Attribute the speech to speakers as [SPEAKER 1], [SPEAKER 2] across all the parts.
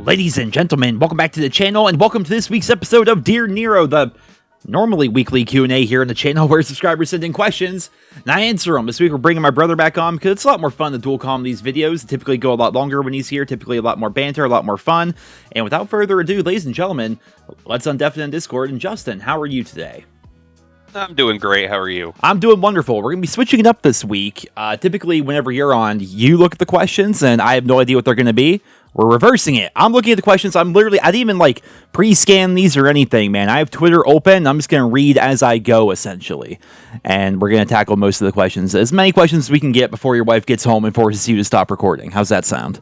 [SPEAKER 1] Ladies and gentlemen, welcome back to the channel, and welcome to this week's episode of Dear Nero, the normally weekly Q&A here in the channel where subscribers send in questions, and I answer them. This week we're bringing my brother back on because it's a lot more fun to dual call these videos. They typically go a lot longer when he's here, typically a lot more banter, a lot more fun. And without further ado, ladies and gentlemen, let's undeafen in Discord. And Justin, how are you today?
[SPEAKER 2] I'm doing great. How are you?
[SPEAKER 1] I'm doing wonderful. We're going to be switching it up this week. Typically, whenever you're on, you look at the questions, and I have no idea what they're going to be. We're reversing it. I'm looking at the questions. I didn't even pre-scan these or anything, man. I have Twitter open. I'm just going to read as I go, essentially. And we're going to tackle most of the questions. As many questions as we can get before your wife gets home and forces you to stop recording. How's that sound?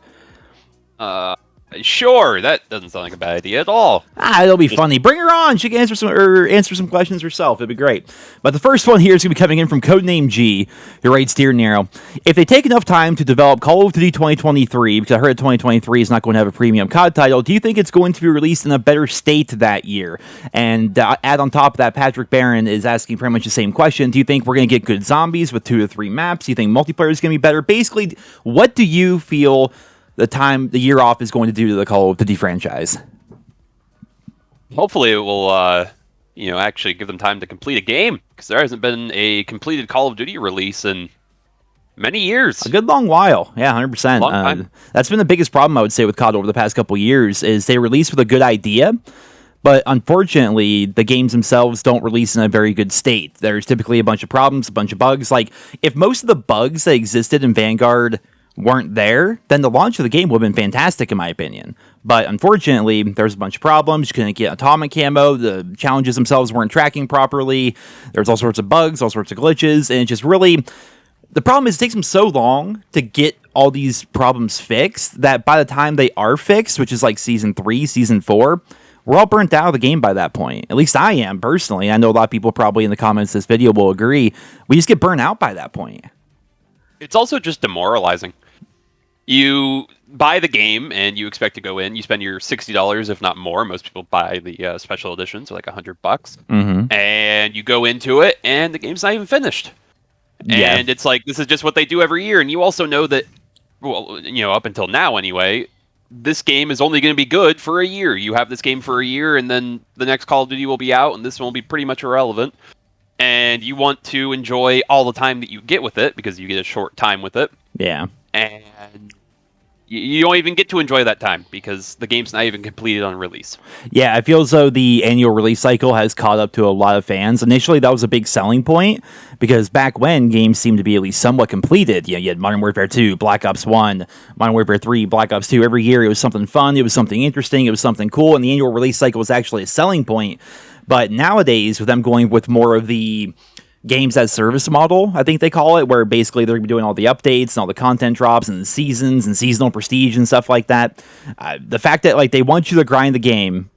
[SPEAKER 2] Sure. That doesn't sound like a bad idea at all.
[SPEAKER 1] It'll be funny. Bring her on. She can answer some questions herself. It'd be great. But the first one here is going to be coming in from Codename G, who writes, Dear Nero, if they take enough time to develop Call of Duty 2023, because I heard 2023 is not going to have a premium COD title, do you think it's going to be released in a better state that year? And add on top of that, Patrick Barron is asking pretty much the same question. Do you think we're going to get good zombies with 2 to 3 maps? Do you think multiplayer is going to be better? Basically, what do you feel the year off is going to do to the Call of Duty franchise?
[SPEAKER 2] Hopefully it will, actually give them time to complete a game, because there hasn't been a completed Call of Duty release in many years.
[SPEAKER 1] A good long while. Yeah, 100%.
[SPEAKER 2] Long time.
[SPEAKER 1] That's been the biggest problem, I would say, with COD over the past couple years, is they release with a good idea, but unfortunately, the games themselves don't release in a very good state. There's typically a bunch of problems, a bunch of bugs. Like, if most of the bugs that existed in Vanguard weren't there, then the launch of the game would have been fantastic, in my opinion. But unfortunately, there's a bunch of problems. You couldn't get atomic camo. The challenges themselves weren't tracking properly. There's all sorts of bugs, all sorts of glitches, and it just really... The problem is it takes them so long to get all these problems fixed that by the time they are fixed, which is like Season 3, Season 4, we're all burnt out of the game by that point. At least I am, personally. I know a lot of people probably in the comments of this video will agree. We just get burnt out by that point.
[SPEAKER 2] It's also just demoralizing. You buy the game and you expect to go in. You spend your $60, if not more. Most people buy the special editions, so like $100.
[SPEAKER 1] Mm-hmm.
[SPEAKER 2] And you go into it, and the game's not even finished.
[SPEAKER 1] Yeah.
[SPEAKER 2] And it's like, this is just what they do every year. And you also know that, well, up until now anyway, this game is only going to be good for a year. You have this game for a year, and then the next Call of Duty will be out, and this one will be pretty much irrelevant. And you want to enjoy all the time that you get with it, because you get a short time with it.
[SPEAKER 1] Yeah.
[SPEAKER 2] And you don't even get to enjoy that time because the game's not even completed on release.
[SPEAKER 1] Yeah, it feels as though the annual release cycle has caught up to a lot of fans. Initially, that was a big selling point because back when games seemed to be at least somewhat completed, you had Modern Warfare 2, Black Ops 1, Modern Warfare 3, Black Ops 2. Every year, it was something fun, it was something interesting, it was something cool, and the annual release cycle was actually a selling point. But nowadays, with them going with more of the games as service model, I think they call it, where basically they're doing all the updates and all the content drops and the seasons and seasonal prestige and stuff like that. The fact that they want you to grind the game,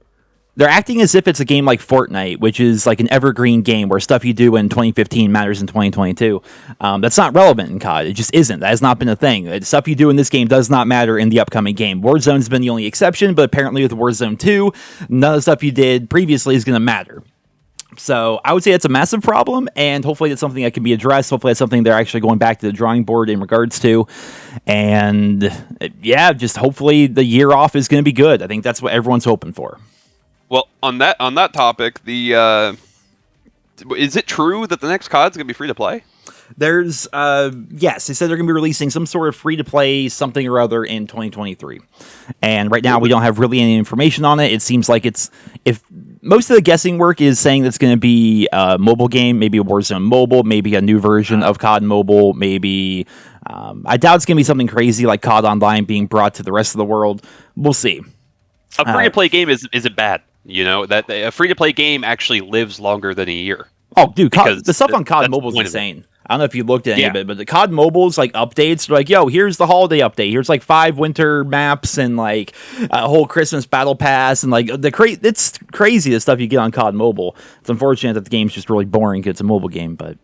[SPEAKER 1] they're acting as if it's a game like Fortnite, which is like an evergreen game where stuff you do in 2015 matters in 2022. That's not relevant in COD. It just isn't. That has not been a thing. Stuff you do in this game does not matter in the upcoming game. Warzone's been the only exception, but apparently with Warzone 2, none of the stuff you did previously is going to matter. So I would say it's a massive problem, and hopefully it's something that can be addressed. Hopefully it's something they're actually going back to the drawing board in regards to. And yeah, just hopefully the year off is going to be good. I think that's what everyone's hoping for.
[SPEAKER 2] Well, on that topic, is it true that the next COD is going to be free to play?
[SPEAKER 1] There's, yes, they said they're going to be releasing some sort of free-to-play something or other in 2023. And right now, we don't have really any information on it. It seems like if most of the guessing work is saying that's going to be a mobile game, maybe a Warzone mobile, maybe a new version of COD mobile, maybe, I doubt it's going to be something crazy like COD Online being brought to the rest of the world. We'll see.
[SPEAKER 2] A free-to-play game isn't bad. That a free-to-play game actually lives longer than a year.
[SPEAKER 1] Oh, dude, the stuff on COD Mobile is insane. I don't know if you looked at any of it, but the COD Mobile's updates are yo, here's the holiday update. Here's 5 winter maps and a whole Christmas battle pass and it's crazy the stuff you get on COD Mobile. It's unfortunate that the game's just really boring because it's a mobile game, but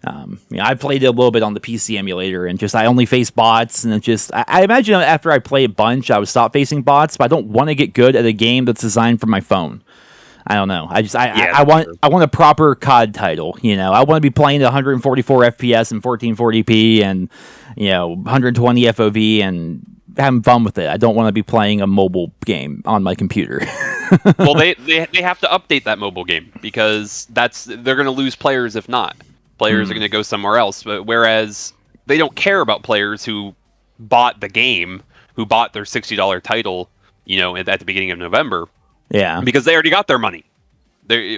[SPEAKER 1] I played it a little bit on the PC emulator and I only face bots, and I imagine after I play a bunch I would stop facing bots, but I don't want to get good at a game that's designed for my phone. I don't know.
[SPEAKER 2] Yeah,
[SPEAKER 1] I want
[SPEAKER 2] true.
[SPEAKER 1] I want a proper COD title. I want to be playing at 144 FPS and 1440p and 120 FOV and having fun with it. I don't want to be playing a mobile game on my computer.
[SPEAKER 2] Well, they have to update that mobile game because they're going to lose players if not. Players are going to go somewhere else. But whereas they don't care about players who bought the game, who bought their $60 title, at the beginning of November,
[SPEAKER 1] Yeah.
[SPEAKER 2] because they already got their money. They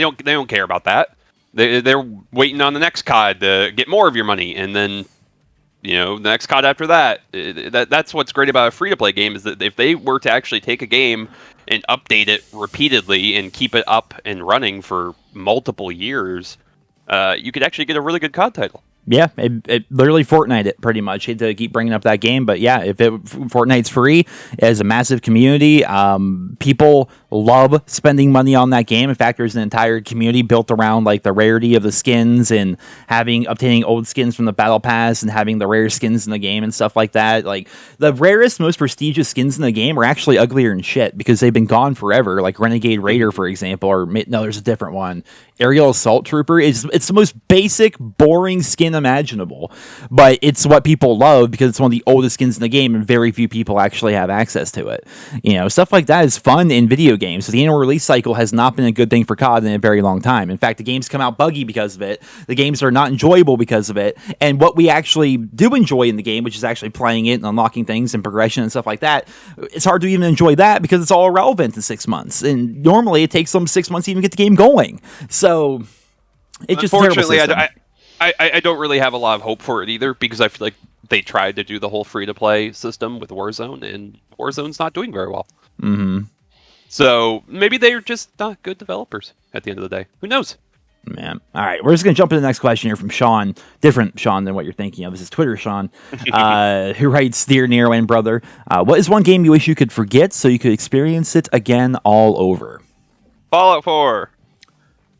[SPEAKER 2] don't care about that. They're waiting on the next COD to get more of your money, and then the next COD after that. That's what's great about a free-to-play game is that if they were to actually take a game and update it repeatedly and keep it up and running for multiple years, you could actually get a really good COD title.
[SPEAKER 1] Yeah, it literally Fortnite it pretty much. Hate to keep bringing up that game, but yeah, if Fortnite's free, it has a massive community. People love spending money on that game. In fact, there's an entire community built around like the rarity of the skins and obtaining old skins from the battle pass and having the rare skins in the game and stuff like that. Like the rarest, most prestigious skins in the game are actually uglier than shit because they've been gone forever. Like Renegade Raider, for example, or no, there's a different one. Aerial Assault Trooper it's the most basic, boring skin imaginable, but it's what people love because it's one of the oldest skins in the game and very few people actually have access to it. Stuff like that is fun in video games. So the annual release cycle has not been a good thing for COD in a very long time. In fact, the games come out buggy because of it. The games are not enjoyable because of it. And what we actually do enjoy in the game, which is actually playing it and unlocking things and progression and stuff like that, it's hard to even enjoy that because it's all irrelevant in 6 months. And normally it takes them 6 months to even get the game going. So it's just
[SPEAKER 2] unfortunately,
[SPEAKER 1] a terrible system.
[SPEAKER 2] I don't really have a lot of hope for it either because I feel like they tried to do the whole free-to-play system with Warzone, and Warzone's not doing very well.
[SPEAKER 1] Mm-hmm.
[SPEAKER 2] So maybe they're just not good developers at the end of the day. Who knows?
[SPEAKER 1] Man. All right, we're just going to jump to the next question here from Sean. Different Sean than what you're thinking of. This is Twitter Sean, who writes, Dear Nero and Brother, what is one game you wish you could forget so you could experience it again all over?
[SPEAKER 2] Fallout 4.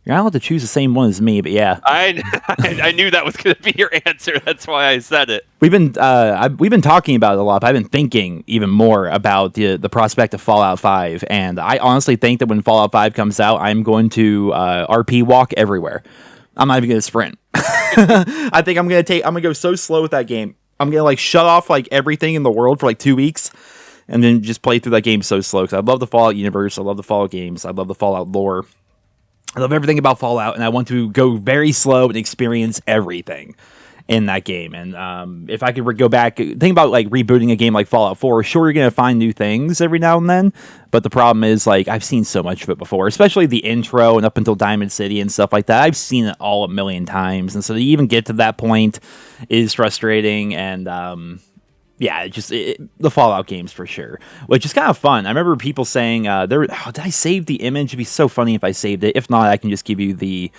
[SPEAKER 1] You're not allowed to choose the same one as me, but yeah.
[SPEAKER 2] I knew that was going to be your answer. That's why I said it.
[SPEAKER 1] We've been talking about it a lot, but I've been thinking even more about the prospect of Fallout 5, and I honestly think that when Fallout 5 comes out, I'm going to RP walk everywhere. I'm not even going to sprint. I think I'm going to go so slow with that game. I'm going to like shut off like everything in the world for like 2 weeks, and then just play through that game so slow. Because I love the Fallout universe. I love the Fallout games. I love the Fallout lore. I love everything about Fallout, and I want to go very slow and experience everything in that game. And if I could go back, think about like rebooting a game like Fallout 4. Sure, you're going to find new things every now and then, but the problem is like I've seen so much of it before, especially the intro and up until Diamond City and stuff like that. I've seen it all a million times, and so to even get to that point is frustrating. And yeah, the Fallout games for sure, which is kind of fun. I remember people saying, did I save the image? It'd be so funny if I saved it. If not, I can just give you the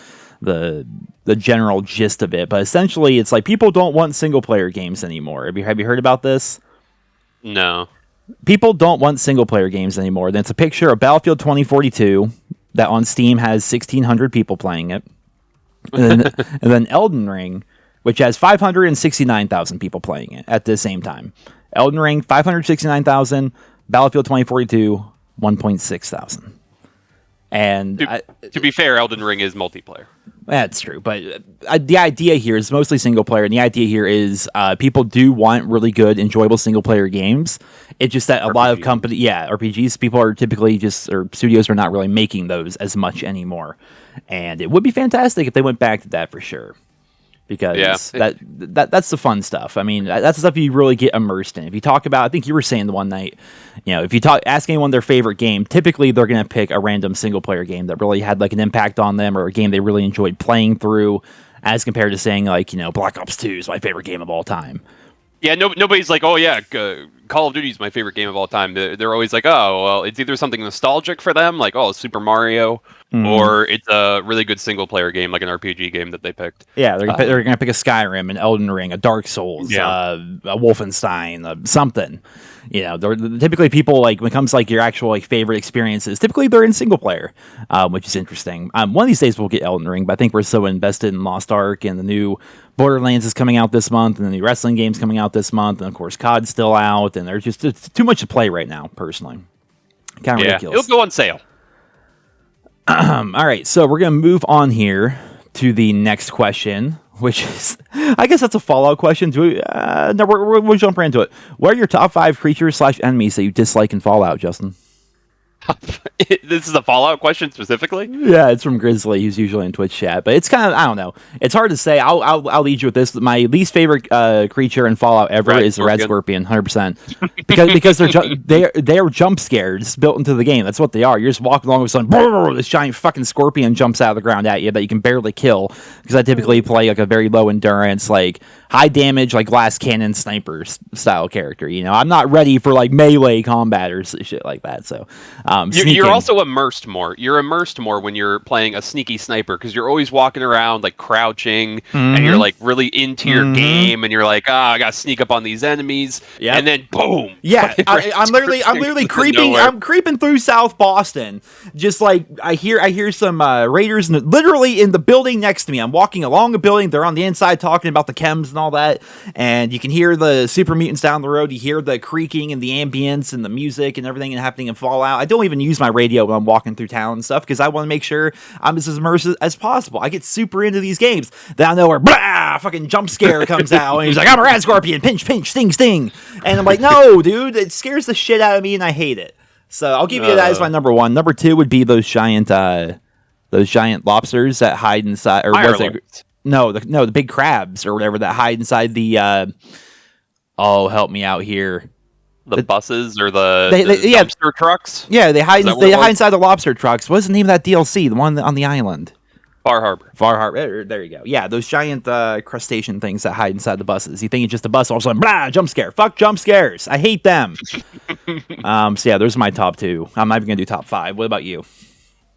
[SPEAKER 1] general gist of it. But essentially, it's like people don't want single-player games anymore. Have you heard about this?
[SPEAKER 2] No.
[SPEAKER 1] People don't want single-player games anymore. That's a picture of Battlefield 2042 that on Steam has 1,600 people playing it. And then Elden Ring, which has 569,000 people playing it at the same time. Elden Ring, 569,000. Battlefield 2042, 1.6 thousand. And
[SPEAKER 2] to be fair, Elden Ring is multiplayer.
[SPEAKER 1] That's true, but the idea here is mostly single player, and the idea here is people do want really good, enjoyable single player games. It's just that a lot of RPGs, people are typically or studios are not really making those as much anymore. And it would be fantastic if they went back to that for sure. Because that's the fun stuff. I mean, that's the stuff you really get immersed in. If you talk about, I think you were saying the one night, if you ask anyone their favorite game, typically they're going to pick a random single player game that really had like an impact on them or a game they really enjoyed playing through, as compared to saying like, Black Ops 2 is my favorite game of all time.
[SPEAKER 2] Yeah, nobody's like, oh yeah, Call of Duty is my favorite game of all time. They're always like, oh, well, it's either something nostalgic for them, like, oh, Super Mario, or it's a really good single-player game, like an RPG game that they picked.
[SPEAKER 1] Yeah, they're going to pick a Skyrim, an Elden Ring, a Dark Souls, a Wolfenstein, something. Typically people, like, when it comes to, like, your actual, like, favorite experiences, typically they're in single-player, which is interesting. One of these days we'll get Elden Ring, but I think we're so invested in Lost Ark, and the new Borderlands is coming out this month, and the new wrestling game's coming out this month, and of course COD's still out, and it's too much to play right now, personally. Kind of ridiculous.
[SPEAKER 2] It'll go on sale.
[SPEAKER 1] All right, so we're gonna move on here to the next question, which is, I guess that's a Fallout question. Do we, no, we'll jump right into it. What are your top 5 creatures / enemies that you dislike in Fallout, Justin?
[SPEAKER 2] This is a Fallout question specifically?
[SPEAKER 1] Yeah, it's from Grizzly, who's usually in Twitch chat, but it's kind of, I don't know. It's hard to say. I'll lead you with this. My least favorite creature in Fallout ever is the Red Scorpion, 100%. Because they're jump scares built into the game. That's what they are. You're just walking along with a sudden, this giant fucking scorpion jumps out of the ground at you that you can barely kill. Because I typically play like a very low endurance, like high damage, like glass cannon sniper style character. You know, I'm not ready for like melee combat or shit like that. So.
[SPEAKER 2] You're also immersed more. You're immersed more when you're playing a sneaky sniper because you're always walking around like crouching and you're like really into your game and you're like, I gotta sneak up on these enemies. Yep. And then boom.
[SPEAKER 1] Yeah, I'm literally creeping. I'm creeping through South Boston. Just like I hear some raiders literally in the building next to me. I'm walking along a building. They're on the inside talking about the chems and all that. And you can hear the super mutants down the road. You hear the creaking and the ambience and the music and everything happening in Fallout. I don't even use my radio when I'm walking through town and stuff because I want to make sure I'm as immersed as possible. I get super into these games. Then I know where fucking jump scare comes out and he's like, I'm a red scorpion, pinch, pinch, sting, sting. And I'm like, no, dude, it scares the shit out of me and I hate it. So I'll give you that as my number 1. Number 2 would be those giant lobsters that hide inside, or was it? No, the big crabs or whatever that hide inside the. Help me out here.
[SPEAKER 2] The buses or the dumpster trucks?
[SPEAKER 1] Yeah, they hide inside the lobster trucks. What's the name of that DLC? The one on the island?
[SPEAKER 2] Far Harbor.
[SPEAKER 1] There you go. Yeah, those giant crustacean things that hide inside the buses. You think it's just a bus, all of a sudden, blah, jump scare. Fuck jump scares. I hate them. So yeah, those are my top 2. I'm not even going to do top 5. What about you?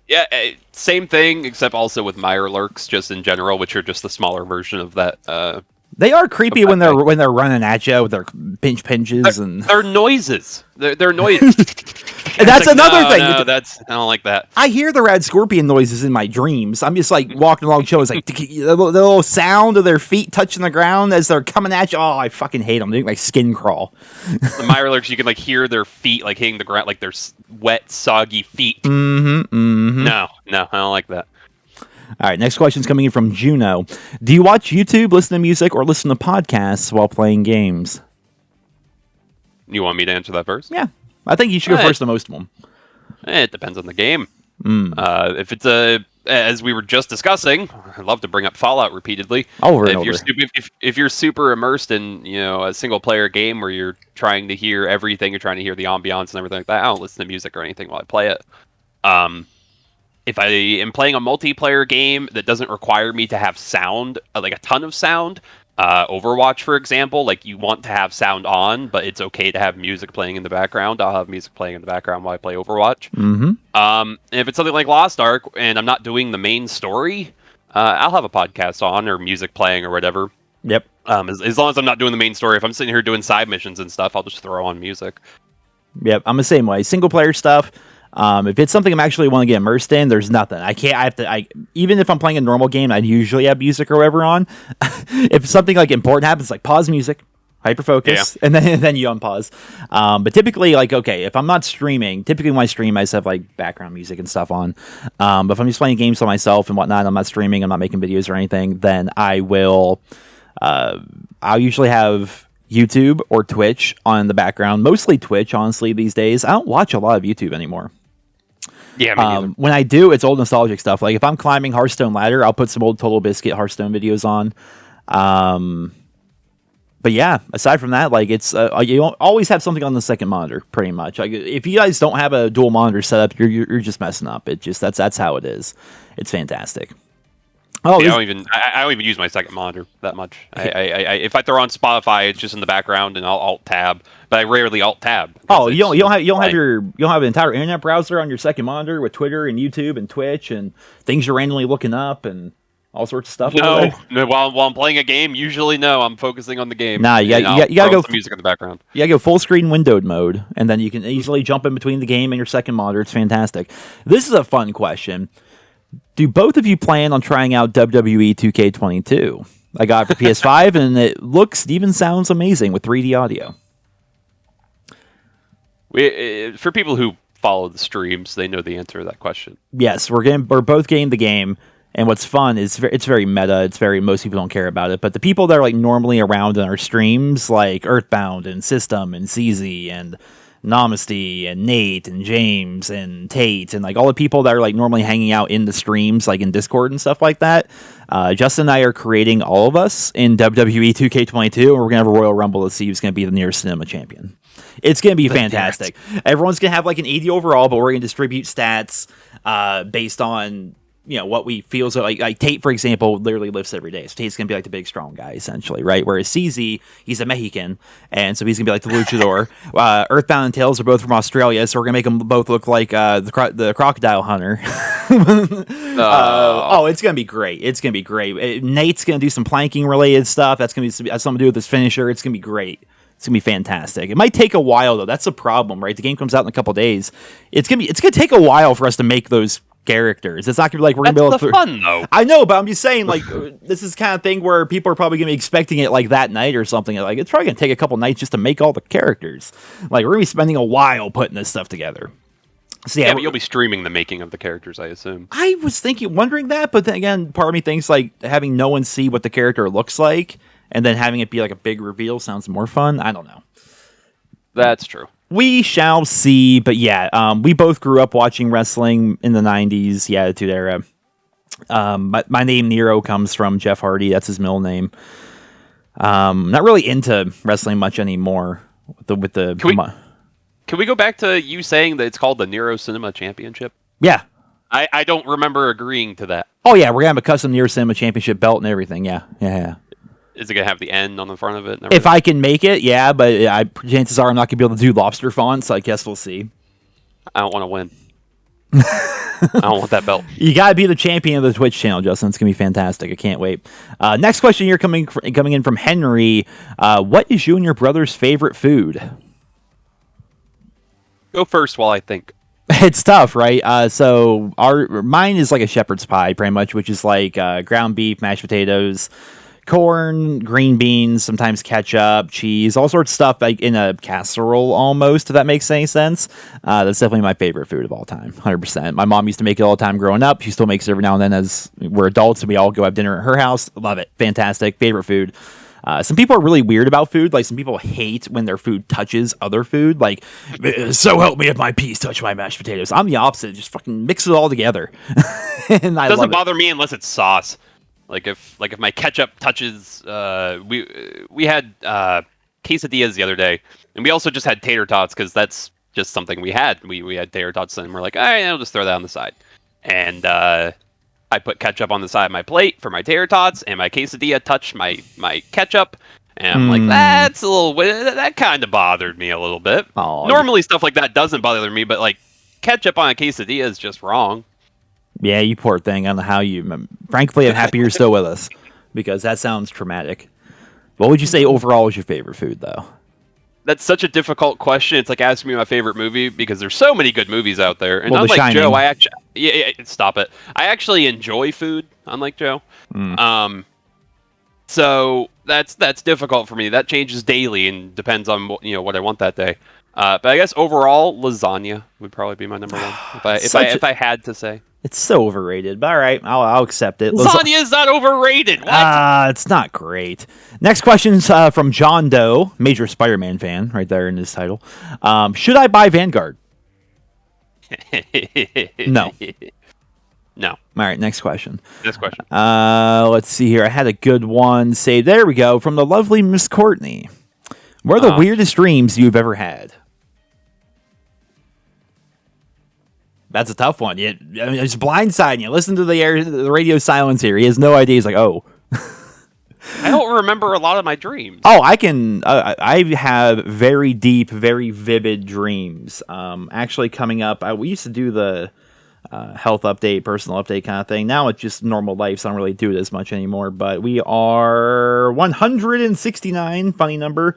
[SPEAKER 2] Yeah, same thing, except also with Mirelurks, just in general, which are just the smaller version of that.
[SPEAKER 1] They are creepy when they're running at you with their pinches and
[SPEAKER 2] their noises. They're noises.
[SPEAKER 1] And that's like, another thing.
[SPEAKER 2] No, I don't like that.
[SPEAKER 1] I hear the red scorpion noises in my dreams. I'm just like walking along shows, like the little sound of their feet touching the ground as they're coming at you. Oh, I fucking hate them. They make my skin crawl.
[SPEAKER 2] The Mirelurks, you can like hear their feet like hitting the ground, like their wet, soggy feet. No, I don't like that.
[SPEAKER 1] All right, next question is coming in from Juno. Do you watch YouTube, listen to music, or listen to podcasts while playing games?
[SPEAKER 2] You want me to answer that first?
[SPEAKER 1] Yeah. I think you should go first on most of them.
[SPEAKER 2] It depends on the game. If it's as we were just discussing, I love to bring up Fallout repeatedly. If you're super immersed in a single player game where you're trying to hear everything, you're trying to hear the ambiance and everything like that, I don't listen to music or anything while I play it. If I am playing a multiplayer game that doesn't require me to have sound, like a ton of sound, Overwatch, for example, like you want to have sound on, but it's okay to have music playing in the background. I'll have music playing in the background while I play Overwatch. And if it's something like Lost Ark and I'm not doing the main story, I'll have a podcast on or music playing or whatever.
[SPEAKER 1] Yep.
[SPEAKER 2] As long as I'm not doing the main story. If I'm sitting here doing side missions and stuff, I'll just throw on music.
[SPEAKER 1] Yep, I'm the same way. Single player stuff. If it's something I'm actually want to get immersed in, there's nothing. Even if I'm playing a normal game, I'd usually have music or whatever on. If something like important happens, like pause music, hyper focus, and then you unpause. But typically, like, okay, if I'm not streaming, typically when I stream, I just have like background music and stuff on. But if I'm just playing games by myself and whatnot, I'm not streaming, I'm not making videos or anything, then I'll usually have YouTube or Twitch on the background. Mostly Twitch, honestly, these days. I don't watch a lot of YouTube anymore.
[SPEAKER 2] Yeah, me neither.
[SPEAKER 1] When I do, it's old nostalgic stuff. Like if I'm climbing Hearthstone ladder, I'll put some old Total Biscuit Hearthstone videos on. But yeah, aside from that, like it's you always have something on the second monitor, pretty much. Like if you guys don't have a dual monitor set up, you're just messing up. That's how it is. It's fantastic.
[SPEAKER 2] Oh, yeah, I don't even use my second monitor that much. If I throw on Spotify, it's just in the background, and I'll alt tab. But I rarely alt tab.
[SPEAKER 1] Oh, you don't have an entire internet browser on your second monitor with Twitter and YouTube and Twitch and things you're randomly looking up and all sorts of stuff.
[SPEAKER 2] No. While I'm playing a game, usually no, I'm focusing on the game.
[SPEAKER 1] Nah, you gotta go
[SPEAKER 2] music in the background.
[SPEAKER 1] You gotta go full screen windowed mode, and then you can easily jump in between the game and your second monitor. It's fantastic. This is a fun question. Do both of you plan on trying out WWE 2K22? I got it for PS5, and it looks, even sounds amazing with 3D audio.
[SPEAKER 2] For people who follow the streams, they know the answer to that question.
[SPEAKER 1] Yes, we're both getting the game, and what's fun is it's very meta. It's very, most people don't care about it, but the people that are like normally around in our streams, like Earthbound and System and CZ and Namaste and Nate and James and Tate and like all the people that are like normally hanging out in the streams, like in Discord and stuff like that. Justin and I are creating all of us in WWE 2K22, and we're gonna have a Royal Rumble to see who's gonna be the NerosCinema champion. It's gonna be fantastic. Everyone's gonna have like an 80 overall, but we're gonna distribute stats based on what we feel. So like Tate, for example, literally lifts every day. So Tate's gonna be like the big strong guy essentially, right? Whereas CZ, he's a Mexican, and so he's gonna be like the luchador. Earthbound and Tails are both from Australia, so we're gonna make them both look like the crocodile hunter. It's gonna be great. It's gonna be great. Nate's gonna do some planking related stuff. That's gonna be something to do with his finisher. It's gonna be great. It's gonna be fantastic. It might take a while though. That's the problem, right? The game comes out in a couple days. It's gonna take a while for us to make those characters. It's not gonna be like we're gonna be able to.
[SPEAKER 2] That's the fun though.
[SPEAKER 1] I know, but I'm just saying, like, this is the kind of thing where people are probably gonna be expecting it like that night or something. Like, it's probably gonna take a couple nights just to make all the characters. Like, we're gonna be spending a while putting this stuff together. So
[SPEAKER 2] yeah, but you'll be streaming the making of the characters, I assume.
[SPEAKER 1] I was wondering that, but then again, part of me thinks like having no one see what the character looks like and then having it be like a big reveal sounds more fun. I don't know.
[SPEAKER 2] That's true.
[SPEAKER 1] We shall see, but yeah, we both grew up watching wrestling in the 90s, the Attitude Era. My name Nero comes from Jeff Hardy. That's his middle name. Not really into wrestling much anymore.
[SPEAKER 2] Can we go back to you saying that it's called the NerosCinema Championship?
[SPEAKER 1] Yeah.
[SPEAKER 2] I don't remember agreeing to that.
[SPEAKER 1] Oh yeah, we're gonna have a custom NerosCinema Championship belt and everything. Yeah.
[SPEAKER 2] Is it going to have the N on the front of it?
[SPEAKER 1] If I can make it, yeah, but chances are I'm not going to be able to do lobster fonts, so I guess we'll see.
[SPEAKER 2] I don't want to win. I don't want that belt.
[SPEAKER 1] You got to be the champion of the Twitch channel, Justin. It's going to be fantastic. I can't wait. Next question here coming in from Henry. What is you and your brother's favorite food?
[SPEAKER 2] Go first while I think.
[SPEAKER 1] It's tough, right? So mine is like a shepherd's pie, pretty much, which is like ground beef, mashed potatoes, corn, green beans, sometimes ketchup, cheese, all sorts of stuff like in a casserole almost, if that makes any sense. That's definitely my favorite food of all time, 100%. My mom used to make it all the time growing up. She still makes it every now and then as we're adults and we all go have dinner at her house. Love it. Fantastic. Favorite food. Some people are really weird about food. Like, some people hate when their food touches other food. Like, so help me if my peas touch my mashed potatoes. I'm the opposite. Just fucking mix it all together. And
[SPEAKER 2] it doesn't bother me unless it's sauce. Like if my ketchup touches, we had quesadillas the other day, and we also just had tater tots because that's just something we had. We had tater tots, and we're like, all right, I'll just throw that on the side. And I put ketchup on the side of my plate for my tater tots, and my quesadilla touched my ketchup, and I'm like, that's a little. That kind of bothered me a little bit.
[SPEAKER 1] Oh,
[SPEAKER 2] normally stuff like that doesn't bother me, but like ketchup on a quesadilla is just wrong.
[SPEAKER 1] Yeah, you poor thing. I don't know how you... Frankly, I'm happy you're still with us, because that sounds traumatic. What would you say overall is your favorite food, though?
[SPEAKER 2] That's such a difficult question. It's like asking me my favorite movie, because there's so many good movies out there. And unlike Joe, I actually... Yeah, stop it. I actually enjoy food, unlike Joe. So that's difficult for me. That changes daily and depends on what I want that day. But I guess overall, lasagna would probably be my number one, if I had to say.
[SPEAKER 1] It's so overrated, but all right, I'll accept it.
[SPEAKER 2] Lasagna is not overrated. What?
[SPEAKER 1] It's not great. Next question's from John Doe, major Spider-Man fan, right there in his title. Should I buy Vanguard? No.
[SPEAKER 2] No.
[SPEAKER 1] All right, next question.
[SPEAKER 2] Let's
[SPEAKER 1] see here. I had a good one saved. There we go. From the lovely Miss Courtney. What are the weirdest dreams you've ever had? That's a tough one. It's blindsiding you. Listen to the radio silence here. He has no idea. He's like, oh.
[SPEAKER 2] I don't remember a lot of my dreams.
[SPEAKER 1] Oh, I can. I have very deep, very vivid dreams. Actually, coming up, we used to do the health update, personal update kind of thing. Now it's just normal life, so I don't really do it as much anymore. But we are 169, funny number,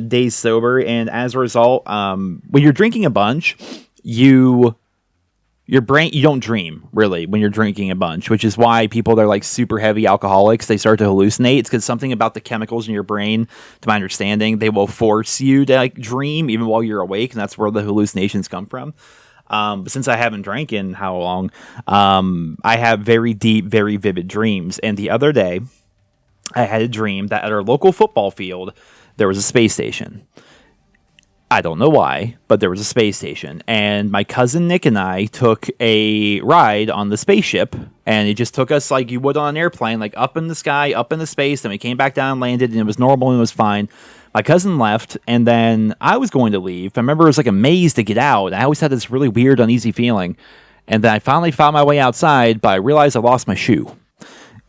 [SPEAKER 1] days sober. And as a result, when you're drinking a bunch, you your brain, you don't dream really when you're drinking a bunch, which is why people that are like super heavy alcoholics, they start to hallucinate. It's because something about the chemicals in your brain, to my understanding, they will force you to like dream even while you're awake, and that's where the hallucinations come from. But since I haven't drank in how long, I have very deep, very vivid dreams. And the other day, I had a dream that at our local football field, there was a space station. I don't know why, but there was a space station. And my cousin Nick and I took a ride on the spaceship, and it just took us like you would on an airplane, like up in the sky, up in the space. Then we came back down, landed, and it was normal and it was fine. My cousin left, and then I was going to leave. I remember it was like a maze to get out. I always had this really weird, uneasy feeling. And then I finally found my way outside, but I realized I lost my shoe.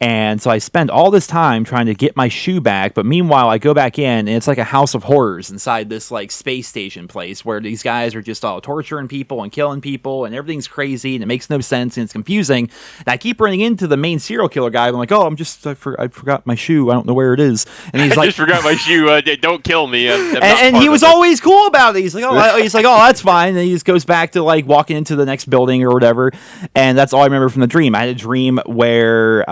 [SPEAKER 1] And so I spend all this time trying to get my shoe back, but meanwhile I go back in and it's like a house of horrors inside this like space station place where these guys are just all torturing people and killing people and everything's crazy and it makes no sense and it's confusing. And I keep running into the main serial killer guy. I'm like, oh, I forgot my shoe. I don't know where it is. And he's
[SPEAKER 2] I
[SPEAKER 1] like,
[SPEAKER 2] just forgot my shoe. Don't kill me.
[SPEAKER 1] and he was always cool about it. He's like, oh, that's fine. And he just goes back to like walking into the next building or whatever. And that's all I remember from the dream. I had a dream where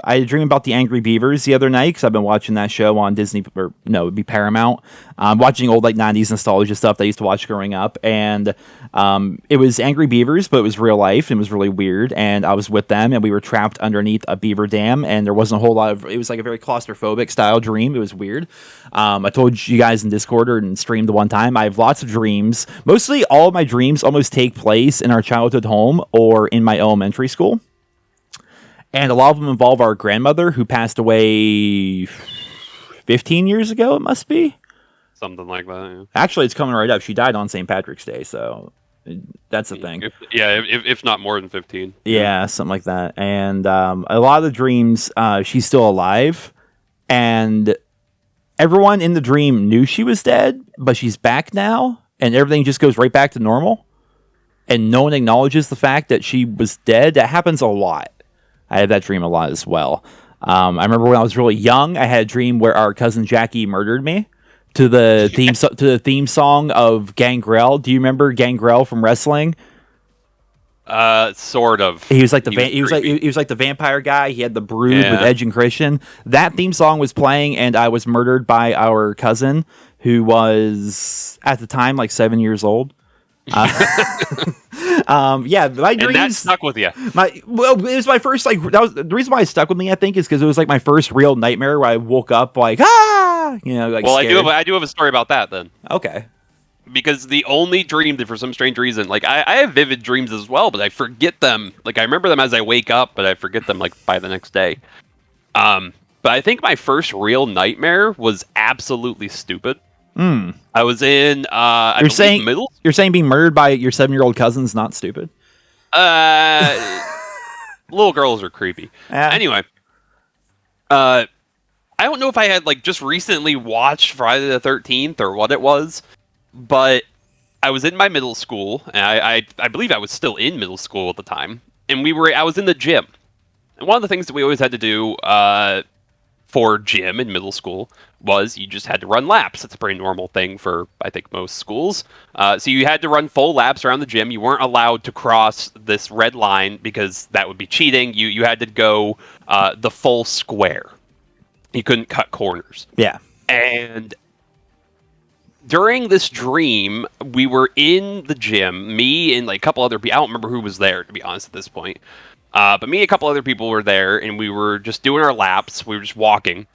[SPEAKER 1] I had a dream about the Angry Beavers the other night because I've been watching that show on Disney, or no, it would be Paramount. Watching old like 90s nostalgia stuff that I used to watch growing up. And it was Angry Beavers, but it was real life. And it was really weird. And I was with them and we were trapped underneath a beaver dam. And there wasn't a whole lot of, it was like a very claustrophobic style dream. It was weird. I told you guys in Discord and streamed the one time. I have lots of dreams. Mostly all of my dreams almost take place in our childhood home or in my elementary school. And a lot of them involve our grandmother who passed away 15 years ago, it must be.
[SPEAKER 2] Something like that. Yeah.
[SPEAKER 1] Actually, it's coming right up. She died on St. Patrick's Day, so that's the thing.
[SPEAKER 2] If not more than 15.
[SPEAKER 1] Yeah, something like that. And a lot of the dreams, she's still alive. And everyone in the dream knew she was dead, but she's back now. And everything just goes right back to normal. And no one acknowledges the fact that she was dead. That happens a lot. I had that dream a lot as well. I remember when I was really young, I had a dream where our cousin Jackie murdered me to the theme song of Gangrel. Do you remember Gangrel from wrestling?
[SPEAKER 2] Sort of.
[SPEAKER 1] He was like he was like the vampire guy. He had the brood with Edge and Christian. That theme song was playing, and I was murdered by our cousin, who was at the time like 7 years old. My dreams.
[SPEAKER 2] And that stuck with you.
[SPEAKER 1] It was my first that was the reason why it stuck with me. I think is because it was like my first real nightmare where I woke up like scared.
[SPEAKER 2] I do have a story about that then.
[SPEAKER 1] Okay.
[SPEAKER 2] Because the only dream that for some strange reason, like I have vivid dreams as well, but I forget them. Like I remember them as I wake up, but I forget them like by the next day. But I think my first real nightmare was absolutely stupid. I was in
[SPEAKER 1] You're saying being murdered by your 7-year-old cousin's not stupid?
[SPEAKER 2] Little girls are creepy. Anyway, I don't know if I had like just recently watched Friday the 13th or what it was, but I was in my middle school, and I believe I was still in middle school at the time, and I was in the gym. And one of the things that we always had to do for gym in middle school was you just had to run laps. It's a pretty normal thing for, I think, most schools. So you had to run full laps around the gym. You weren't allowed to cross this red line because that would be cheating. You had to go the full square. You couldn't cut corners.
[SPEAKER 1] Yeah.
[SPEAKER 2] And during this dream, we were in the gym, me and like a couple other people. I don't remember who was there, to be honest, at this point. But me and a couple other people were there, and we were just doing our laps. We were just walking.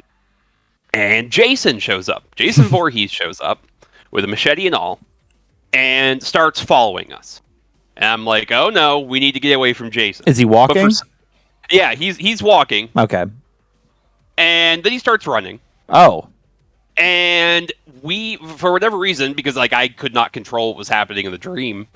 [SPEAKER 2] And Jason shows up. Jason Voorhees shows up with a machete and all and starts following us. And I'm like, oh no, we need to get away from Jason.
[SPEAKER 1] Is he walking?
[SPEAKER 2] Yeah, he's walking.
[SPEAKER 1] Okay.
[SPEAKER 2] And then he starts running.
[SPEAKER 1] Oh.
[SPEAKER 2] And we, for whatever reason, because like I could not control what was happening in the dream,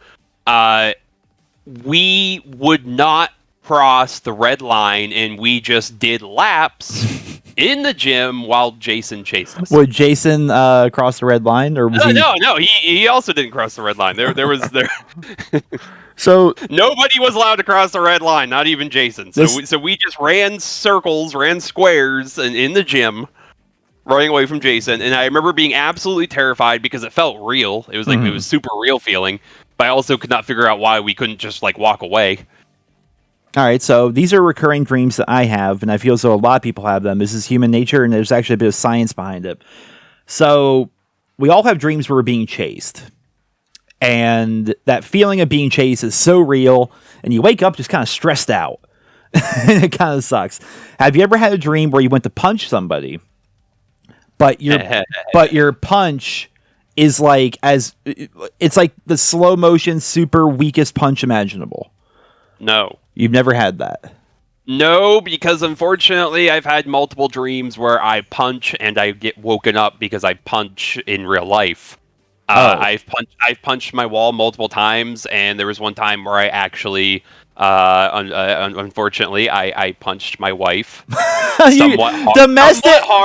[SPEAKER 2] we would not cross the red line, and we just did laps in the gym while Jason chased us.
[SPEAKER 1] Would Jason cross the red line, or was he?
[SPEAKER 2] No. He also didn't cross the red line. There was.
[SPEAKER 1] So
[SPEAKER 2] nobody was allowed to cross the red line, not even Jason. So we just ran circles, ran squares, and in the gym, running away from Jason. And I remember being absolutely terrified because it felt real. It was like it was super real feeling. But I also could not figure out why we couldn't just like walk away.
[SPEAKER 1] All right, so these are recurring dreams that I have, and I feel as though a lot of people have them. This is human nature, and there's actually a bit of science behind it. So we all have dreams where we're being chased. And that feeling of being chased is so real, and you wake up just kind of stressed out. It kind of sucks. Have you ever had a dream where you went to punch somebody, but your punch is like it's like the slow motion, super weakest punch imaginable?
[SPEAKER 2] No.
[SPEAKER 1] You've never had that?
[SPEAKER 2] No, because unfortunately I've had multiple dreams where I punch and I get woken up because I punch in real life. I've punched my wall multiple times, and there was one time where I actually, unfortunately, I punched my wife.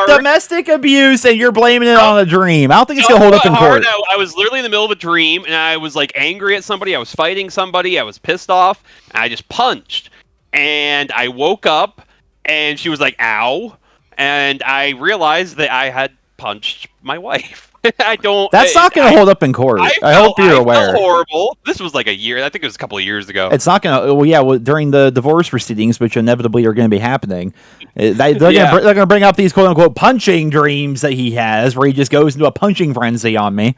[SPEAKER 1] Domestic abuse, and you're blaming it on a dream. I don't think it's gonna hold up in court.
[SPEAKER 2] I was literally in the middle of a dream, and I was like angry at somebody. I was fighting somebody. I was pissed off, and I just punched. And I woke up, and she was like, "Ow!" And I realized that I had punched my wife.
[SPEAKER 1] That's not going to hold up in court. I hope you're aware.
[SPEAKER 2] Felt horrible. This was like a year. I think it was a couple of years ago.
[SPEAKER 1] It's not going to. Well, yeah. Well, during the divorce proceedings, which inevitably are going to be happening, they're going to bring up these quote unquote punching dreams that he has, where he just goes into a punching frenzy on me.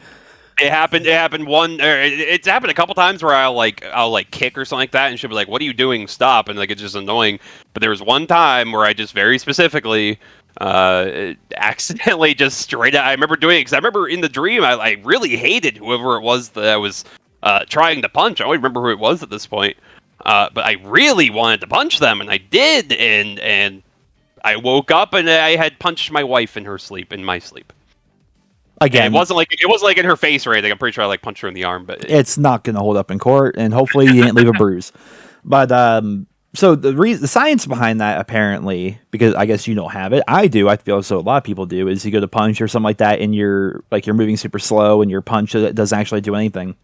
[SPEAKER 2] It happened. It's happened a couple times where I'll kick or something like that, and she'll be like, "What are you doing? Stop!" And like it's just annoying. But there was one time where I just very specifically accidentally just straight out. I remember doing it because I remember in the dream I really hated whoever it was that I was trying to punch. I don't remember who it was at this point, but I really wanted to punch them, and I did. And I woke up and I had punched my wife in my sleep. Again, and it wasn't like in her face or anything. I'm pretty sure I like punched her in the arm, but
[SPEAKER 1] it's not going to hold up in court, and hopefully you didn't leave a bruise. But so the science behind that, apparently, because I guess you don't have it, I do. I feel so a lot of people do. Is you go to punch or something like that, and you're moving super slow, and your punch doesn't actually do anything.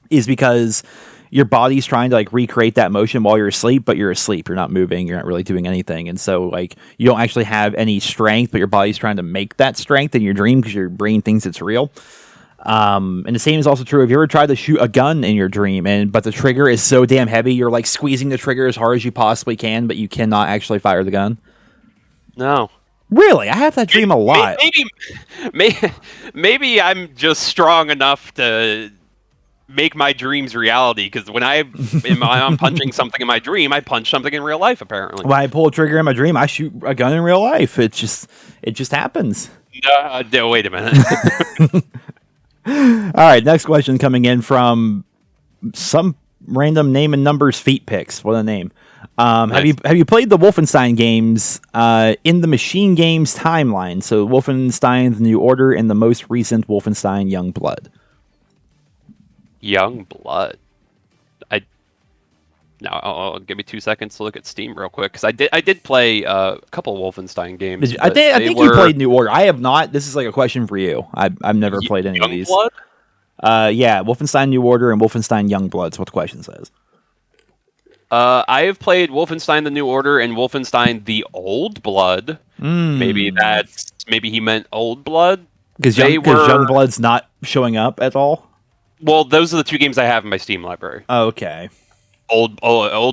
[SPEAKER 1] Is because your body's trying to like recreate that motion while you're asleep, but you're asleep. You're not moving. You're not really doing anything. And so like you don't actually have any strength, but your body's trying to make that strength in your dream because your brain thinks it's real. And the same is also true if you ever tried to shoot a gun in your dream, but the trigger is so damn heavy, you're like squeezing the trigger as hard as you possibly can, but you cannot actually fire the gun.
[SPEAKER 2] No.
[SPEAKER 1] Really? I have that dream a lot.
[SPEAKER 2] Maybe I'm just strong enough to make my dreams reality, because when I'm punching something in my dream, I punch something in real life, apparently.
[SPEAKER 1] When I pull a trigger in my dream, I shoot a gun in real life. It just happens.
[SPEAKER 2] No, wait a minute.
[SPEAKER 1] All right, next question coming in from some random name and numbers feet picks. What a name. Nice. Have you played the Wolfenstein games in the Machine Games timeline? So Wolfenstein The New Order and the most recent Wolfenstein Young Blood.
[SPEAKER 2] Young Blood. Give me 2 seconds to look at Steam real quick, because I did play a couple Wolfenstein games.
[SPEAKER 1] I think you played New Order. I have not. This is like a question for you. I've never played any of these.
[SPEAKER 2] Blood?
[SPEAKER 1] Yeah, Wolfenstein New Order and Wolfenstein Young Blood is what the question says.
[SPEAKER 2] I have played Wolfenstein The New Order and Wolfenstein The Old Blood. Maybe he meant Old Blood,
[SPEAKER 1] because Young Blood's not showing up at all.
[SPEAKER 2] Well, those are the two games I have in my Steam library.
[SPEAKER 1] Okay.
[SPEAKER 2] Old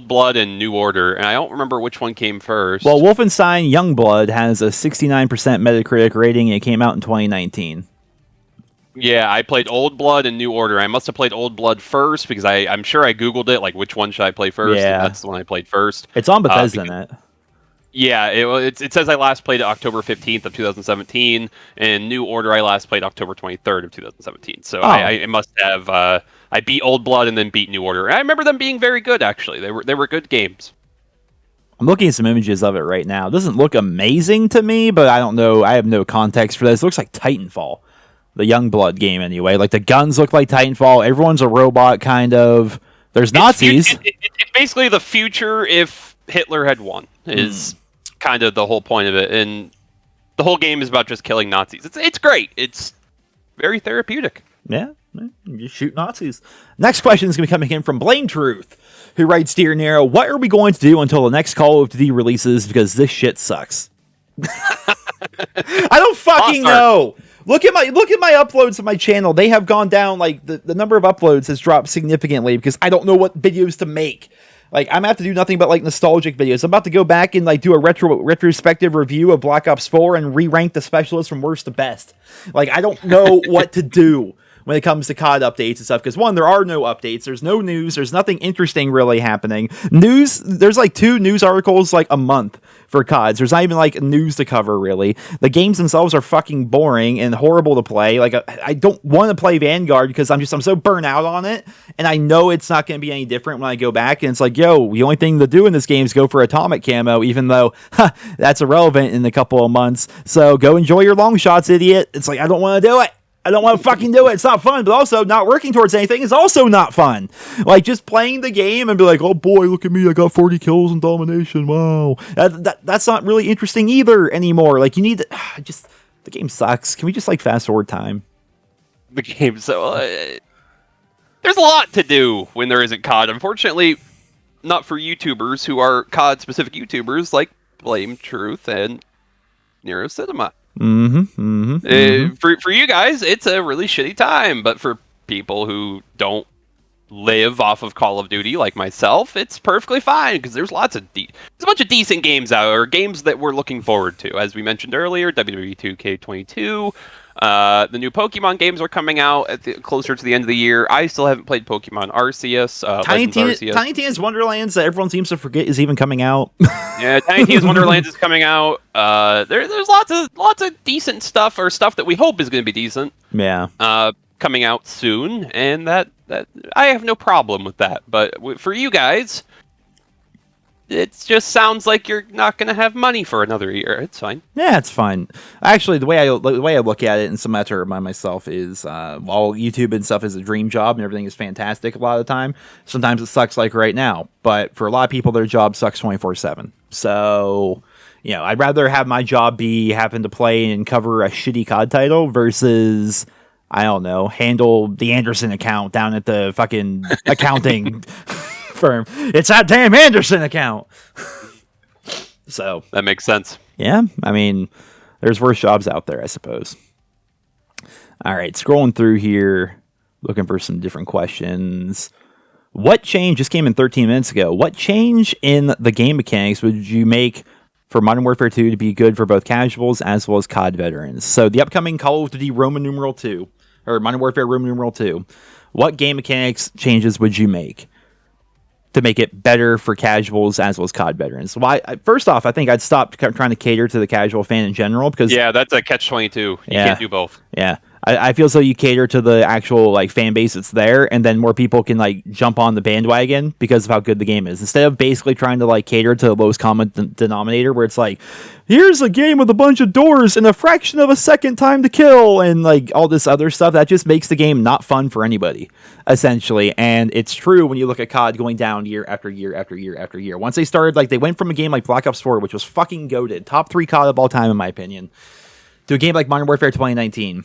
[SPEAKER 2] Blood and New Order, and I don't remember which one came first.
[SPEAKER 1] Well, Wolfenstein Young Blood has a 69% Metacritic rating, and it came out in 2019.
[SPEAKER 2] Yeah, I played Old Blood and New Order. I must have played Old Blood first, because I'm sure I Googled it, like, which one should I play first?
[SPEAKER 1] Yeah.
[SPEAKER 2] And that's the one I played first.
[SPEAKER 1] It's on Bethesda net.
[SPEAKER 2] Yeah, it says I last played it October 15th of 2017, and New Order I last played October 23rd of 2017. So I must have I beat Old Blood and then beat New Order. And I remember them being very good, actually. They were good games.
[SPEAKER 1] I'm looking at some images of it right now. It doesn't look amazing to me, but I don't know. I have no context for this. It looks like Titanfall, the Young Blood game anyway. Like the guns look like Titanfall. Everyone's a robot, kind of. There's Nazis.
[SPEAKER 2] It's basically the future if Hitler had won. Is kind of the whole point of it, and the whole game is about just killing Nazis. It's great. It's very therapeutic.
[SPEAKER 1] Yeah, you shoot Nazis. Next question is going to be coming in from Blame Truth, who writes, Dear Nero, what are we going to do until the next Call of Duty releases, because this shit sucks? I don't fucking know. Look at my uploads of my channel. They have gone down. Like the number of uploads has dropped significantly because I don't know what videos to make. Like I'm gonna have to do nothing but like nostalgic videos. I'm about to go back and like do a retrospective review of Black Ops 4 and re-rank the specialists from worst to best. Like I don't know what to do when it comes to COD updates and stuff. Because one, there are no updates. There's no news. There's nothing interesting really happening. News, there's like 2 news articles like a month for CODs. There's not even like news to cover really. The games themselves are fucking boring and horrible to play. Like I don't want to play Vanguard because I'm so burnt out on it. And I know it's not going to be any different when I go back. And it's like, yo, the only thing to do in this game is go for atomic camo, even though that's irrelevant in a couple of months. So go enjoy your long shots, idiot. It's like, I don't want to do it. I don't want to fucking do it. It's not fun, but also not working towards anything is also not fun. Like just playing the game and be like, oh boy, look at me. I got 40 kills in domination. Wow. That's not really interesting either anymore. Like you need to, the game sucks. Can we just like fast forward time?
[SPEAKER 2] The game, so there's a lot to do when there isn't COD. Unfortunately, not for YouTubers who are COD specific YouTubers like Blame Truth and NerosCinema. For you guys, it's a really shitty time, but for people who don't live off of Call of Duty like myself, it's perfectly fine because there's lots of there's a bunch of decent games out, or games that we're looking forward to. As we mentioned earlier, WWE 2K22. The new Pokemon games are coming out closer to the end of the year. I still haven't played Pokemon Arceus.
[SPEAKER 1] Tiny Tina's Wonderlands that everyone seems to forget is even coming out.
[SPEAKER 2] Yeah, Tiny Tina's Wonderlands is coming out. There's lots of decent stuff, or stuff that we hope is going to be decent.
[SPEAKER 1] Yeah.
[SPEAKER 2] Coming out soon, and that I have no problem with that. But for you guys, it just sounds like you're not going to have money for another year. It's fine.
[SPEAKER 1] Yeah, it's fine. Actually, the way I look at it, and some I have to remind myself is, while YouTube and stuff is a dream job and everything is fantastic a lot of the time, sometimes it sucks like right now. But for a lot of people, their job sucks 24/7. So, I'd rather have my job be having to play and cover a shitty COD title versus, I don't know, handle the Anderson account down at the fucking accounting firm. It's that damn Anderson account. So
[SPEAKER 2] that makes sense.
[SPEAKER 1] Yeah, I mean, there's worse jobs out there, I suppose. All right, scrolling through here, looking for some different questions. What change just came in 13 minutes ago? What change in the game mechanics would you make for Modern Warfare 2 to be good for both casuals as well as COD veterans? So the upcoming Call of Duty Roman numeral 2, or Modern Warfare Roman numeral 2, what game mechanics changes would you make to make it better for casuals as well as COD veterans? Well, first off, I think I'd stop trying to cater to the casual fan in general, because
[SPEAKER 2] that's a catch-22. You can't do both.
[SPEAKER 1] Yeah. I feel so you cater to the actual like fan base that's there, and then more people can like jump on the bandwagon because of how good the game is, instead of basically trying to like cater to the lowest common denominator, where it's like, here's a game with a bunch of doors and a fraction of a second time to kill and like all this other stuff that just makes the game not fun for anybody, essentially. And it's true when you look at COD going down year after year after year after year. Once they started, like, they went from a game like Black Ops 4, which was fucking goated, top 3 COD of all time in my opinion, to a game like Modern Warfare 2019,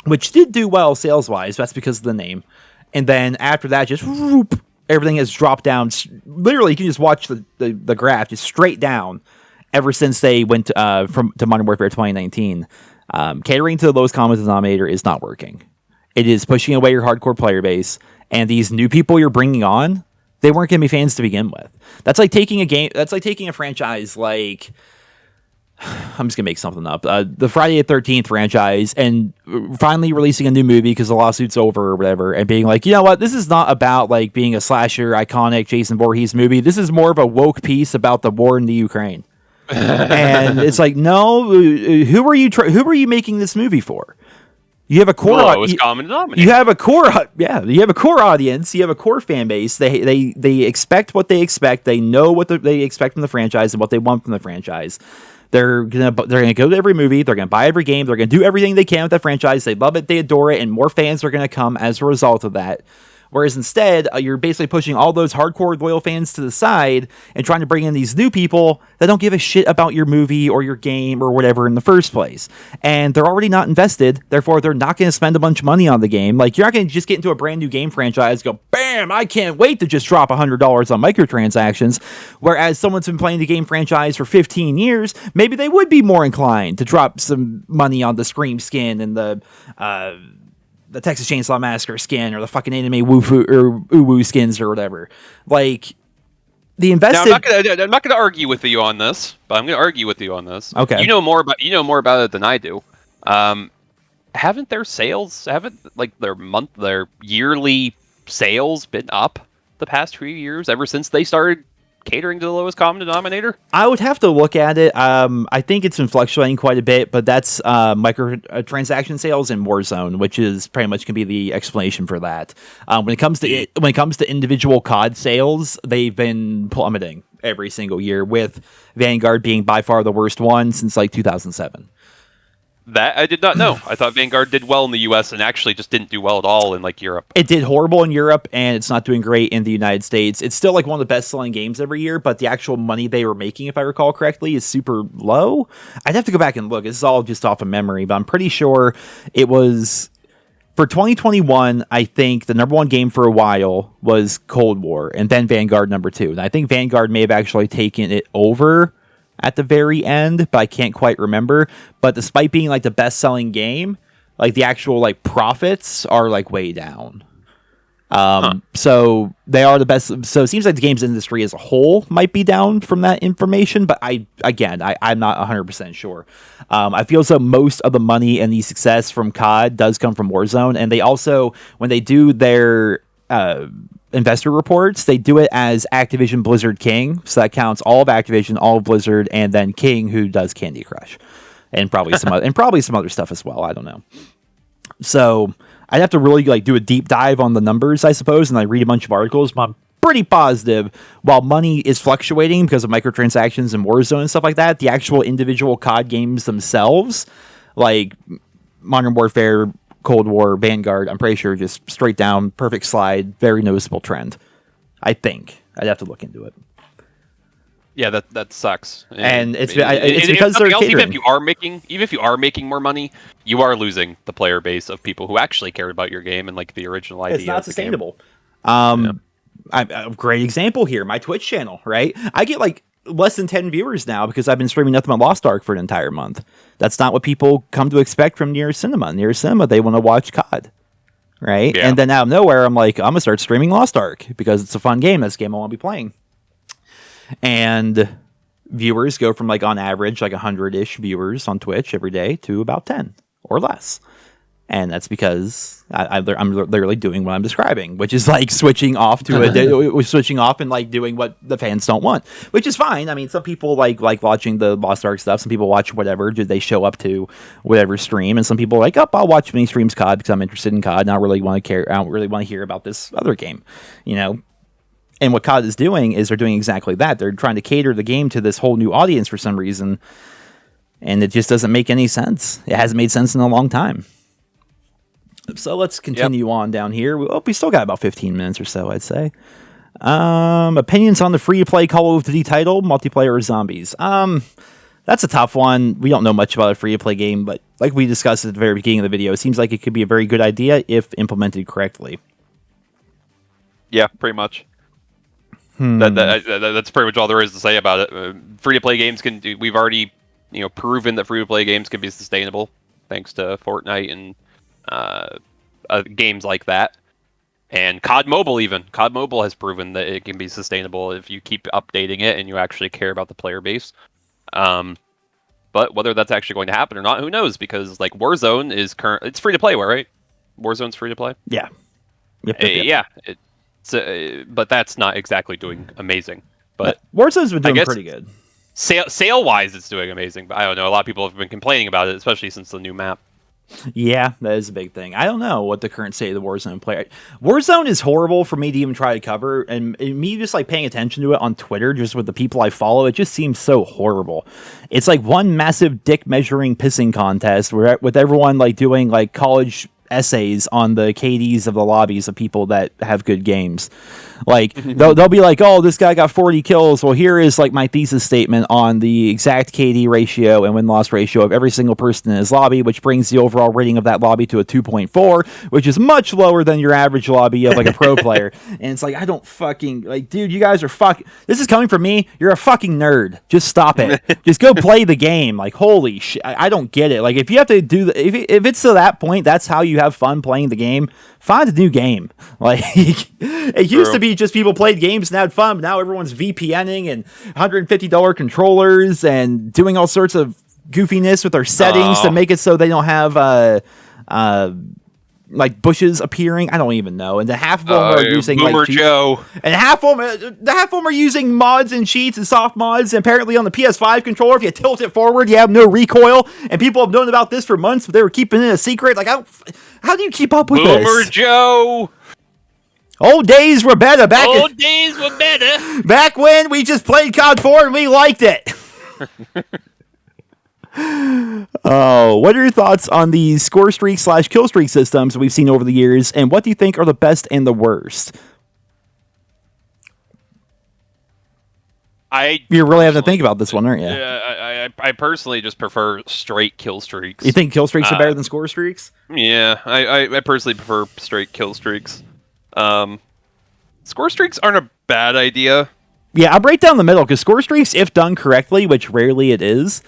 [SPEAKER 1] which did do well sales-wise. That's because of the name. And then after that, just whoop, everything has dropped down. Literally, you can just watch the graph just straight down ever since they went to Modern Warfare 2019. Catering to the lowest common denominator is not working. It is pushing away your hardcore player base, and these new people you're bringing on, they weren't going to be fans to begin with. That's like taking a franchise like, I'm just going to make something up, the Friday the 13th franchise, and finally releasing a new movie because the lawsuit's over or whatever, and being like, you know what, this is not about like being a slasher, iconic Jason Voorhees movie. This is more of a woke piece about the war in the Ukraine. And it's like, no, who are you making this movie for? You have a core. You have a core. Yeah, you have a core audience. You have a core fan base. They expect what they expect. They know what they expect from the franchise and what they want from the franchise. They're gonna go to every movie. They're gonna buy every game. They're gonna do everything they can with that franchise. They love it. They adore it, and more fans are gonna come as a result of that. Whereas instead, you're basically pushing all those hardcore loyal fans to the side and trying to bring in these new people that don't give a shit about your movie or your game or whatever in the first place. And they're already not invested, therefore they're not going to spend a bunch of money on the game. Like, you're not going to just get into a brand new game franchise, go, bam, I can't wait to just drop $100 on microtransactions. Whereas someone's been playing the game franchise for 15 years, maybe they would be more inclined to drop some money on the Scream skin and the Texas Chainsaw Massacre skin or the fucking anime woofu or uwu skins or whatever. Like, the invested.
[SPEAKER 2] Now, I'm not going to argue with you on this, but I'm going to argue with you on this.
[SPEAKER 1] Okay.
[SPEAKER 2] You know more about it than I do. Haven't their yearly sales been up the past few years ever since they started catering to the lowest common denominator?
[SPEAKER 1] I would have to look at it. I think it's been fluctuating quite a bit, but that's microtransaction sales in Warzone, which is pretty much can be the explanation for that. When it comes to individual COD sales, they've been plummeting every single year, with Vanguard being by far the worst one since like 2007.
[SPEAKER 2] That I did not know. I thought Vanguard did well in the US and actually just didn't do well at all in like Europe.
[SPEAKER 1] It did horrible in Europe, and it's not doing great in the United States. It's still like one of the best selling games every year, but the actual money they were making, if I recall correctly, is super low. I'd have to go back and look. This is all just off of memory, but I'm pretty sure it was for 2021. I think the number one game for a while was Cold War, and then Vanguard number 2. And I think Vanguard may have actually taken it over at the very end, but I can't quite remember. But despite being like the best selling game, like the actual like profits are like way down. So they are the best. So it seems like the games industry as a whole might be down from that information, but I'm not 100% sure. I feel as though most of the money and the success from COD does come from Warzone, and they also, when they do their investor reports, they do it as Activision Blizzard King, so that counts all of Activision, all of Blizzard, and then King, who does Candy Crush, and probably some other stuff as well. I don't know. So I'd have to really like do a deep dive on the numbers, I suppose, and I read a bunch of articles. But I'm pretty positive, while money is fluctuating because of microtransactions and Warzone and stuff like that, the actual individual COD games themselves, like Modern Warfare, Cold War, Vanguard, I'm pretty sure just straight down, perfect slide, very noticeable trend. I think I'd have to look into it.
[SPEAKER 2] Yeah, that sucks.
[SPEAKER 1] And it's because they're catering.
[SPEAKER 2] Even if you are making more money, you are losing the player base of people who actually cared about your game and like the original idea.
[SPEAKER 1] It's not sustainable. A great example here, my Twitch channel, right? I get like less than 10 viewers now because I've been streaming nothing but Lost Ark for an entire month. That's not what people come to expect from NerosCinema. NerosCinema, they want to watch COD, right? Yeah. And then out of nowhere, I'm like, I'm going to start streaming Lost Ark because it's a fun game. That's a game I want to be playing. And viewers go from like on average like 100-ish viewers on Twitch every day to about 10 or less. And that's because I'm literally doing what I'm describing, which is like switching off and like doing what the fans don't want, which is fine. I mean, some people like watching the Lost Ark stuff. Some people watch whatever. They show up to whatever stream, and some people are like, oh, I'll watch mini streams COD because I'm interested in COD and I don't really want to hear about this other game, you know. And what COD is doing is they're doing exactly that. They're trying to cater the game to this whole new audience for some reason, and it just doesn't make any sense. It hasn't made sense in a long time. So let's continue on down here. We still got about 15 minutes or so, I'd say. Opinions on the free-to-play Call of Duty title, multiplayer or zombies? That's a tough one. We don't know much about a free-to-play game, but like we discussed at the very beginning of the video, it seems like it could be a very good idea if implemented correctly.
[SPEAKER 2] Yeah, pretty much. That's pretty much all there is to say about it. Free-to-play games we've already proven that free-to-play games can be sustainable thanks to Fortnite and games like that, and COD Mobile has proven that it can be sustainable if you keep updating it and you actually care about the player base. But whether that's actually going to happen or not, who knows? Because like Warzone is it's free to play, right? Warzone's free to play.
[SPEAKER 1] Yeah. Yep.
[SPEAKER 2] Yeah. But that's not exactly doing amazing. But
[SPEAKER 1] Warzone's been doing pretty good.
[SPEAKER 2] Sale wise, it's doing amazing. But I don't know. A lot of people have been complaining about it, especially since the new map.
[SPEAKER 1] Yeah, that is a big thing. I don't know what the current state of the Warzone player. Warzone is horrible for me to even try to cover, and me just like paying attention to it on Twitter, just with the people I follow, it just seems so horrible. It's like one massive dick measuring pissing contest where with everyone like doing like college essays on the KDs of the lobbies of people that have good games. Like they'll be like, oh, this guy got 40 kills. Well, here is like my thesis statement on the exact KD ratio and win-loss ratio of every single person in his lobby, which brings the overall rating of that lobby to a 2.4, which is much lower than your average lobby of like a pro player. And it's like, I don't fucking like, dude, you guys are fucking. This is coming from me. You're a fucking nerd. Just stop it. Just go play the game. Like, holy shit, I don't get it. Like, if you have to do if it's to that point, that's how you have fun playing the game. Find a new game. Like, it used to be just people played games and had fun, but now everyone's VPNing and $150 controllers and doing all sorts of goofiness with their settings to make it so they don't have like bushes appearing. I don't even know. And the half of them are using
[SPEAKER 2] Boomer
[SPEAKER 1] like
[SPEAKER 2] Joe.
[SPEAKER 1] And half of them are using mods and cheats and soft mods. And apparently on the PS5 controller, if you tilt it forward, you have no recoil. And people have known about this for months, but they were keeping it a secret. Like, how do you keep up with this?
[SPEAKER 2] Boomer Joe.
[SPEAKER 1] Old days were better.
[SPEAKER 2] Old days were better.
[SPEAKER 1] Back when we just played COD 4 and we liked it. Oh, what are your thoughts on the score streak / kill streak systems we've seen over the years, and what do you think are the best and the worst? You're really having to think about this one, aren't you?
[SPEAKER 2] Yeah, I personally just prefer straight kill streaks.
[SPEAKER 1] You think kill streaks are better than score streaks?
[SPEAKER 2] Yeah, I personally prefer straight kill streaks. Score streaks aren't a bad idea.
[SPEAKER 1] Yeah, I'll break down the middle, because score streaks, if done correctly, which rarely it is,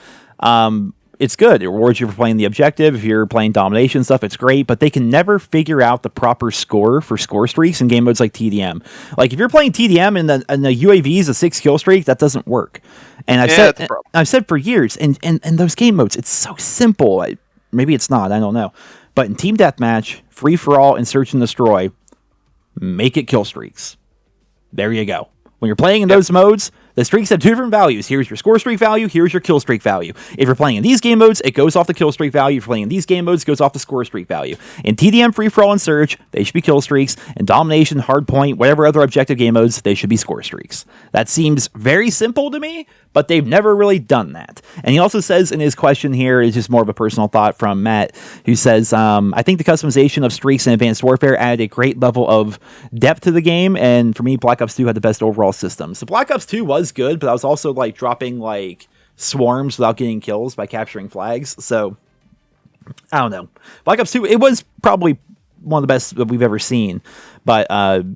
[SPEAKER 1] it's good. It rewards you for playing the objective. If you're playing domination stuff, it's great, but they can never figure out the proper score for score streaks in game modes like TDM. Like, if you're playing TDM and the UAV is a 6 kill streak, that doesn't work. And I've said for years, and those game modes, it's so simple. Maybe it's not, I don't know. But in Team Deathmatch, Free For All, and Search and Destroy, make it kill streaks. There you go. When you're playing in those modes, the streaks have two different values. Here's your score streak value. Here's your kill streak value. If you're playing in these game modes, it goes off the kill streak value. If you're playing in these game modes, it goes off the score streak value. In TDM, Free For All, and Search, they should be kill streaks. In Domination, Hardpoint, whatever other objective game modes, they should be score streaks. That seems very simple to me, but they've never really done that. And he also says in his question here, is just more of a personal thought from Matt, who says, I think the customization of streaks in Advanced Warfare added a great level of depth to the game, and for me, Black Ops 2 had the best overall system. So Black Ops 2 was good, but I was also like dropping like swarms without getting kills by capturing flags. So I don't know. Black Ops 2, it was probably one of the best that we've ever seen. But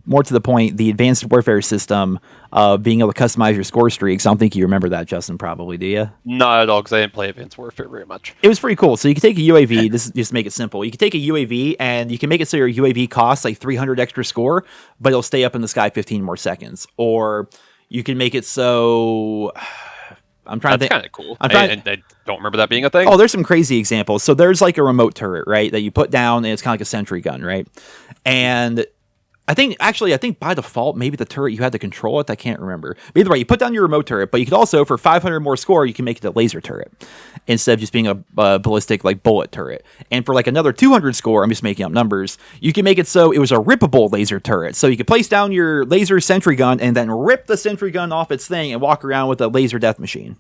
[SPEAKER 1] more to the point, the Advanced Warfare system of being able to customize your score streaks, I don't think you remember that, Justin, probably, do you?
[SPEAKER 2] Not at all, because I didn't play Advanced Warfare very much.
[SPEAKER 1] It was pretty cool. So you can take a UAV, this is just to make it simple. You can take a UAV, and you can make it so your UAV costs like 300 extra score, but it'll stay up in the sky 15 more seconds. Or you can make it so... I'm trying to think.
[SPEAKER 2] That's kind of cool. I don't remember that being a thing.
[SPEAKER 1] Oh, there's some crazy examples. So there's like a remote turret, right, that you put down, and it's kind of like a sentry gun, right? And I think by default, maybe the turret, you had to control it. I can't remember. But either way, you put down your remote turret, but you could also, for 500 more score, you can make it a laser turret instead of just being a ballistic like bullet turret. And for like another 200 score, I'm just making up numbers, you can make it so it was a rippable laser turret. So you could place down your laser sentry gun and then rip the sentry gun off its thing and walk around with a laser death machine.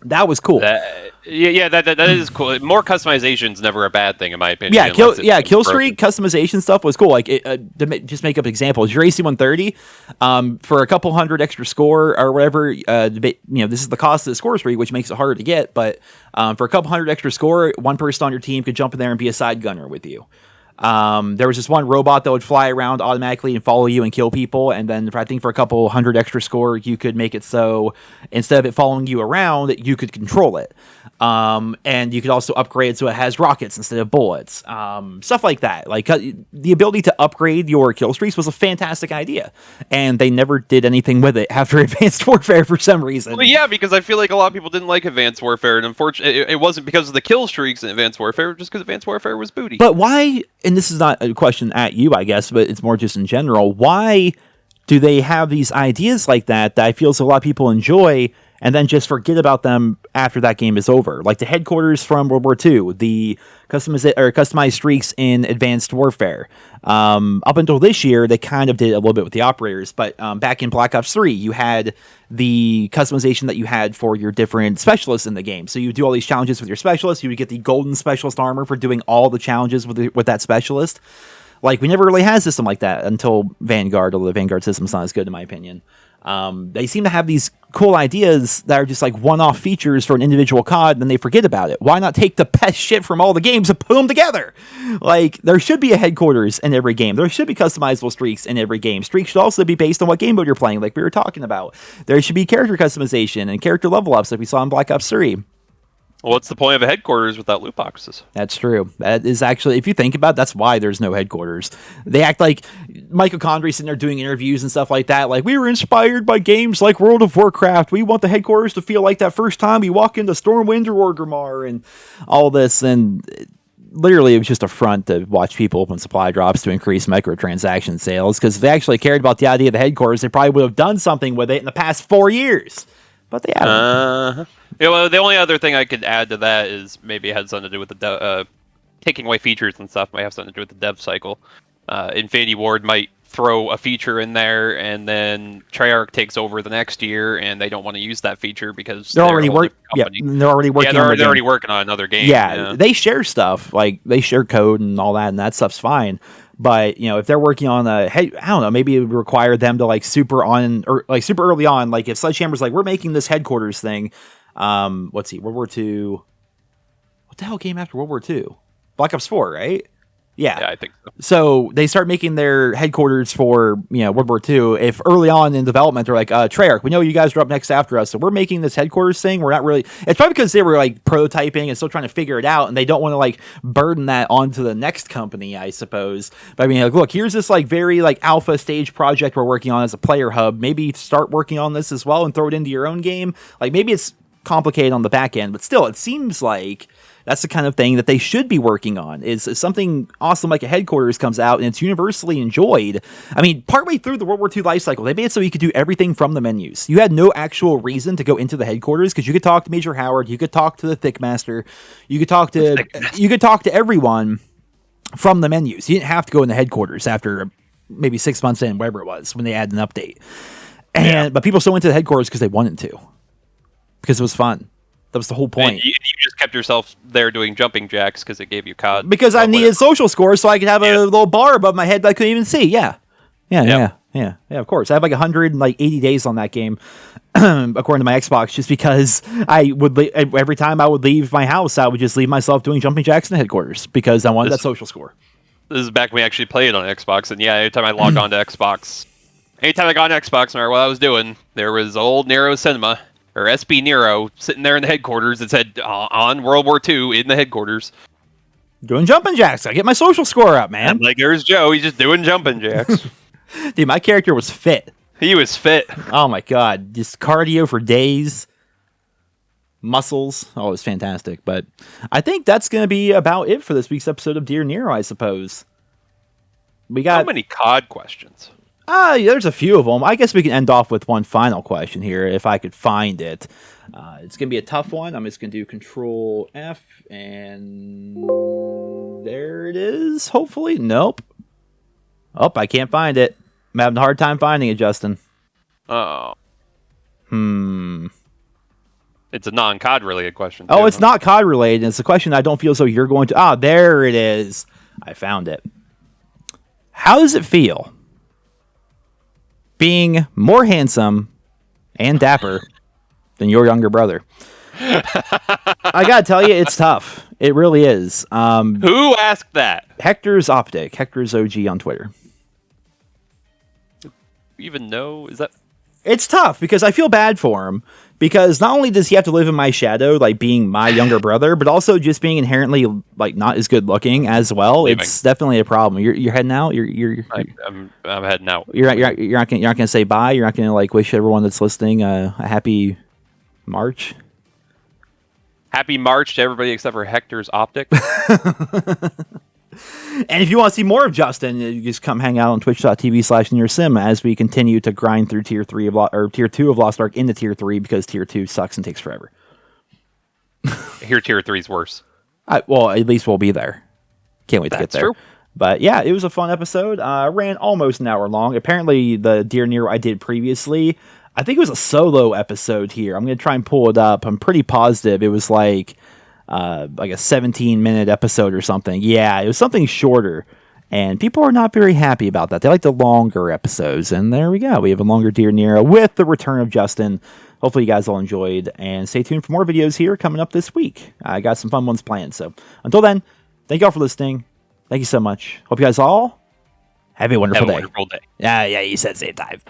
[SPEAKER 1] That was cool.
[SPEAKER 2] That is cool. More customization's never a bad thing, in my opinion.
[SPEAKER 1] Yeah, kill streak customization stuff was cool. Like, just make up examples. Your AC-130, for a couple hundred extra score or whatever, this is the cost of the score streak, which makes it harder to get. But for a couple hundred extra score, one person on your team could jump in there and be a side gunner with you. There was this one robot that would fly around automatically and follow you and kill people, and then I think for a couple hundred extra score, you could make it so instead of it following you around, you could control it. And you could also upgrade so it has rockets instead of bullets. Stuff like that. Like, the ability to upgrade your kill streaks was a fantastic idea, and they never did anything with it after Advanced Warfare for some reason.
[SPEAKER 2] Well, yeah, because I feel like a lot of people didn't like Advanced Warfare, and unfortunately, it wasn't because of the kill streaks in Advanced Warfare, just because Advanced Warfare was booty.
[SPEAKER 1] But why, and this is not a question at you, I guess, but it's more just in general, why do they have these ideas like that I feel so a lot of people enjoy and then just forget about them after that game is over. Like the headquarters from World War II, the customized streaks in Advanced Warfare. Up until this year, they kind of did a little bit with the operators, but back in Black Ops 3, you had the customization that you had for your different specialists in the game. So you would do all these challenges with your specialists. You would get the golden specialist armor for doing all the challenges with that specialist. Like, we never really had a system like that until Vanguard, although the Vanguard system's not as good in my opinion. They seem to have these cool ideas that are just like one-off features for an individual COD, and then they forget about it. Why not take the best shit from all the games and put them together? Like, there should be a headquarters in every game. There should be customizable streaks in every game. Streaks should also be based on what game mode you're playing, like we were talking about. There should be character customization and character level ups like we saw in Black Ops 3.
[SPEAKER 2] Well, what's the point of a headquarters without loot boxes?
[SPEAKER 1] That's true. That is actually, if you think about it, that's why there's no headquarters. They act like Michael Condrey's sitting there doing interviews and stuff like that. Like, we were inspired by games like World of Warcraft. We want the headquarters to feel like that first time we walk into Stormwind or Orgrimmar and all this. And literally, it was just a front to watch people open supply drops to increase microtransaction sales. Because if they actually cared about the idea of the headquarters, they probably would have done something with it in the past 4 years. But they haven't.
[SPEAKER 2] Yeah, well, the only other thing I could add to that is maybe it had something to do with the taking away features and stuff. Might have something to do with the dev cycle. Infinity Ward might throw a feature in there, and then Treyarch takes over the next year, and they don't want to use that feature because
[SPEAKER 1] they're already working. Yeah, they're already working.
[SPEAKER 2] Yeah, they're already working on another game.
[SPEAKER 1] Yeah, they share stuff, like they share code and all that, and that stuff's fine. But, you know, if they're working on I don't know, maybe it would require them to super early on, like if Sledgehammer's like, we're making this headquarters thing. Let's see, World War II. What the hell came after World War II? Black Ops 4, right? Yeah,
[SPEAKER 2] I think so.
[SPEAKER 1] So they start making their headquarters for, World War II. If early on in development they're like, Treyarch, we know you guys are up next after us, so we're making this headquarters thing. We're not really. It's probably because they were like prototyping and still trying to figure it out, and they don't want to like burden that onto the next company, I suppose. But I mean, like, look, here's this like very like alpha stage project we're working on as a player hub. Maybe start working on this as well and throw it into your own game. Like, maybe it's complicated on the back end, but still, it seems like that's the kind of thing that they should be working on, is something awesome like a headquarters comes out and it's universally enjoyed. I mean, partway through the World War II life cycle, they made it so you could do everything from the menus. You had no actual reason to go into the headquarters because you could talk to Major Howard, you could talk to the Thickmaster, you could talk to everyone from the menus. You didn't have to go in the headquarters after maybe 6 months in, whatever it was, when they added an update. But people still went to the headquarters because they wanted to. Because it was fun. That was the whole point.
[SPEAKER 2] And you just kept yourself there doing jumping jacks because it gave you COD.
[SPEAKER 1] Because I needed social scores so I could have a little bar above my head that I couldn't even see. Yeah, of course. I have like 180 days on that game, according to my Xbox, just because I would every time I would leave my house, I would just leave myself doing jumping jacks in the headquarters because I wanted that social score.
[SPEAKER 2] This is back when we actually played on Xbox, and yeah, anytime I logged on to Xbox, no matter what I was doing, there was old NerosCinema, or SB Nero, sitting there in the headquarters that said on World War II in the headquarters.
[SPEAKER 1] Doing jumping jacks. I get my social score up, man.
[SPEAKER 2] And like, there's Joe. He's just doing jumping jacks.
[SPEAKER 1] Dude, my character was fit.
[SPEAKER 2] He was fit.
[SPEAKER 1] Oh, my God. Just cardio for days. Muscles. Oh, it was fantastic. But I think that's going to be about it for this week's episode of Dear Nero, I suppose. We got
[SPEAKER 2] so many COD questions.
[SPEAKER 1] There's a few of them. I guess we can end off with one final question here, if I could find it. It's going to be a tough one. I'm just going to do Control F, and there it is, hopefully. Nope. Oh, I can't find it. I'm having a hard time finding it, Justin.
[SPEAKER 2] Oh. It's a non-COD related question, too.
[SPEAKER 1] Oh, it's not COD related. It's a question I don't feel so you're going to... there it is. I found it. How does it feel being more handsome and dapper than your younger brother? I gotta tell you, it's tough. It really is.
[SPEAKER 2] Who asked that?
[SPEAKER 1] Hector's Optic. Hector's OG on Twitter.
[SPEAKER 2] You even know? Is that...
[SPEAKER 1] It's tough because I feel bad for him. Because not only does he have to live in my shadow, like being my younger brother, but also just being inherently like not as good looking as well.
[SPEAKER 2] Leaving.
[SPEAKER 1] It's definitely a problem. You're heading out.
[SPEAKER 2] I'm heading out.
[SPEAKER 1] You're not gonna say bye. You're not gonna like wish everyone that's listening a happy March.
[SPEAKER 2] Happy March to everybody except for Hector's Optic.
[SPEAKER 1] And if you want to see more of Justin, you just come hang out on twitch.tv/NerosCinema as we continue to grind through Tier 2 of Lost Ark into Tier 3 because Tier 2 sucks and takes forever.
[SPEAKER 2] hear tier 3's worse.
[SPEAKER 1] Well, at least we'll be there. Can't wait to get there.
[SPEAKER 2] True.
[SPEAKER 1] But yeah, it was a fun episode. Ran almost an hour long. Apparently, the Dear Nero I did previously, I think it was a solo episode here. I'm going to try and pull it up. I'm pretty positive it was like a 17-minute episode or something. Yeah, it was something shorter. And people are not very happy about that. They like the longer episodes. And there we go. We have a longer Dear Nero with the return of Justin. Hopefully you guys all enjoyed. And stay tuned for more videos here coming up this week. I got some fun ones planned. So until then, thank you all for listening. Thank you so much. Hope you guys all have a wonderful day.
[SPEAKER 2] Wonderful day.
[SPEAKER 1] Yeah, you said same time.